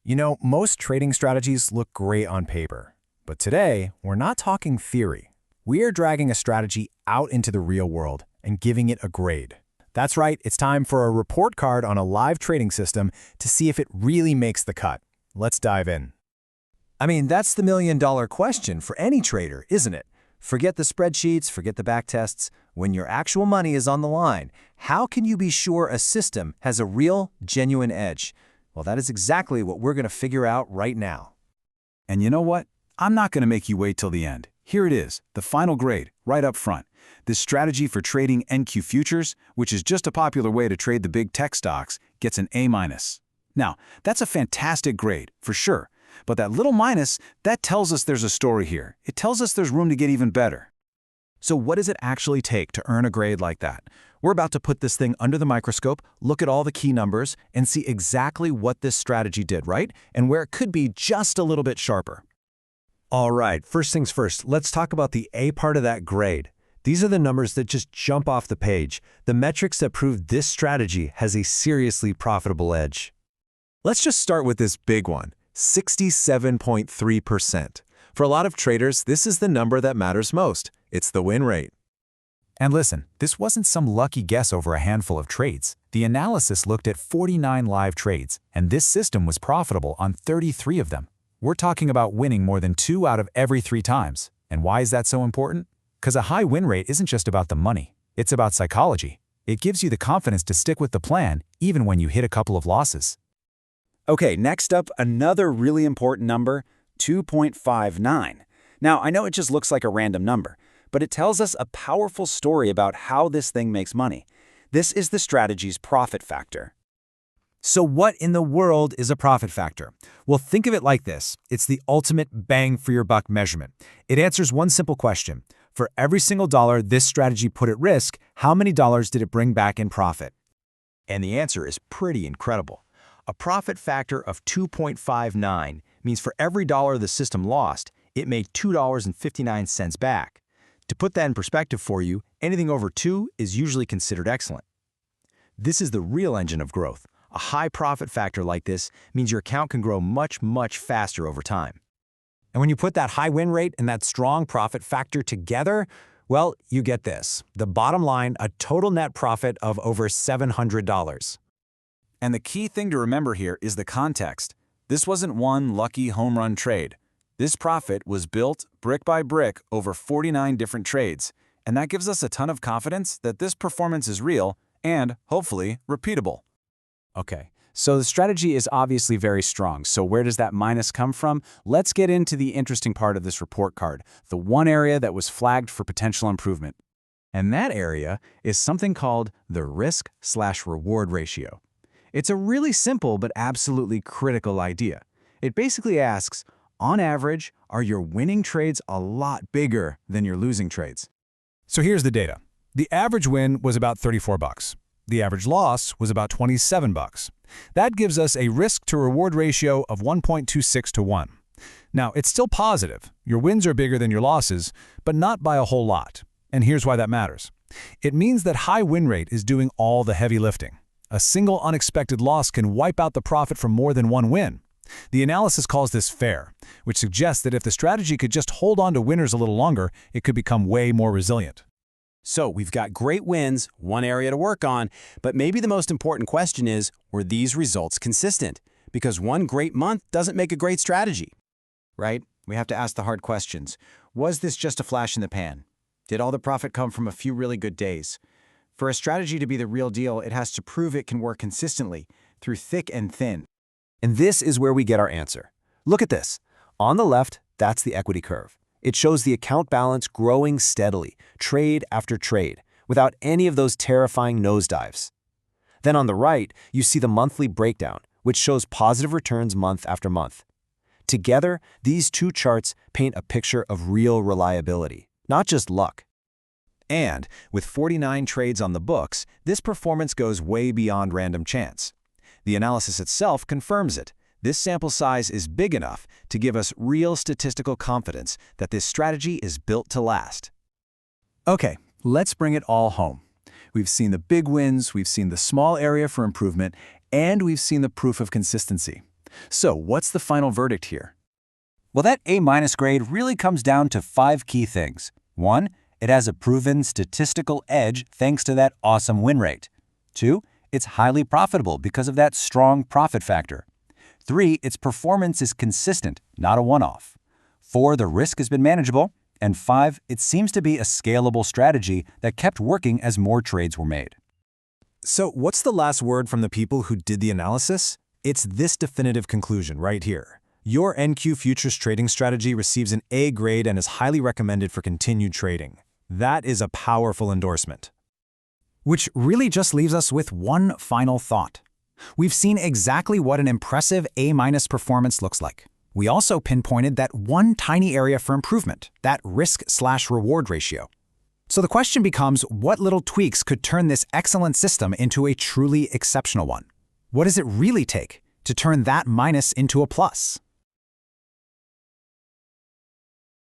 You know, most trading strategies look great on paper. But today, we're not talking theory. We are dragging a strategy out into the real world and giving it a grade. That's right, it's time for a report card on a live trading system to see if it really makes the cut. Let's dive in. I mean, that's the million-dollar question for any trader, isn't it? Forget the spreadsheets, forget the backtests. When your actual money is on the line, how can you be sure a system has a real, genuine edge? Well, that is exactly what we're going to figure out right now. And you know what? I'm not going to make you wait till the end. Here it is, the final grade, right up front. This strategy for trading NQ futures, which is just a popular way to trade the big tech stocks, gets an A-. Now, that's a fantastic grade, for sure. But that little minus, that tells us there's a story here. It tells us there's room to get even better. So what does it actually take to earn a grade like that? We're about to put this thing under the microscope, look at all the key numbers, and see exactly what this strategy did right, and where it could be just a little bit sharper. All right, first things first, let's talk about the A part of that grade. These are the numbers that just jump off the page, the metrics that prove this strategy has a seriously profitable edge. Let's just start with this big one, 67.3%. For a lot of traders, this is the number that matters most. It's the win rate. And listen, this wasn't some lucky guess over a handful of trades. The analysis looked at 49 live trades, and this system was profitable on 33 of them. We're talking about winning more than 2 out of every 3 times. And why is that so important? Because a high win rate isn't just about the money. It's about psychology. It gives you the confidence to stick with the plan, even when you hit a couple of losses. Okay, next up, another really important number, 2.59. Now, I know it just looks like a random number, but it tells us a powerful story about how this thing makes money. This is the strategy's profit factor. So what in the world is a profit factor? Well, think of it like this. It's the ultimate bang for your buck measurement. It answers one simple question. For every single dollar this strategy put at risk, how many dollars did it bring back in profit? And the answer is pretty incredible. A profit factor of 2.59 means for every dollar the system lost, it made $2.59 back. To put that in perspective for you, anything over 2 is usually considered excellent. This is the real engine of growth. A high profit factor like this means your account can grow much, much faster over time. And when you put that high win rate and that strong profit factor together, well, you get this. The bottom line, a total net profit of over $700. And the key thing to remember here is the context. This wasn't one lucky home run trade. This profit was built brick by brick over 49 different trades, and that gives us a ton of confidence that this performance is real and, hopefully, repeatable. Okay, so the strategy is obviously very strong. So where does that minus come from? Let's get into the interesting part of this report card, the one area that was flagged for potential improvement. And that area is something called the risk/reward ratio. It's a really simple but absolutely critical idea. It basically asks, on average, are your winning trades a lot bigger than your losing trades? So here's the data. The average win was about $34. The average loss was about $27. That gives us a risk-to-reward ratio of 1.26 to 1. Now, it's still positive. Your wins are bigger than your losses, but not by a whole lot. And here's why that matters. It means that high win rate is doing all the heavy lifting. A single unexpected loss can wipe out the profit from more than one win. The analysis calls this fair, which suggests that if the strategy could just hold on to winners a little longer, it could become way more resilient. So we've got great wins, one area to work on, but maybe the most important question is, were these results consistent? Because one great month doesn't make a great strategy, right? We have to ask the hard questions. Was this just a flash in the pan? Did all the profit come from a few really good days? For a strategy to be the real deal, it has to prove it can work consistently, through thick and thin. And this is where we get our answer. Look at this. On the left, that's the equity curve. It shows the account balance growing steadily, trade after trade, without any of those terrifying nosedives. Then on the right, you see the monthly breakdown, which shows positive returns month after month. Together, these two charts paint a picture of real reliability, not just luck. And with 49 trades on the books, this performance goes way beyond random chance. The analysis itself confirms it. This sample size is big enough to give us real statistical confidence that this strategy is built to last. Okay, let's bring it all home. We've seen the big wins, we've seen the small area for improvement, and we've seen the proof of consistency. So what's the final verdict here? Well, that A- grade really comes down to 5 key things. 1, it has a proven statistical edge thanks to that awesome win rate. 2, it's highly profitable because of that strong profit factor. 3, its performance is consistent, not a one-off. 4, the risk has been manageable. And 5, it seems to be a scalable strategy that kept working as more trades were made. So what's the last word from the people who did the analysis? It's this definitive conclusion right here. Your NQ futures trading strategy receives an A grade and is highly recommended for continued trading. That is a powerful endorsement. Which really just leaves us with one final thought. We've seen exactly what an impressive A- performance looks like. We also pinpointed that one tiny area for improvement, that risk/reward ratio. So the question becomes, what little tweaks could turn this excellent system into a truly exceptional one? What does it really take to turn that minus into a plus?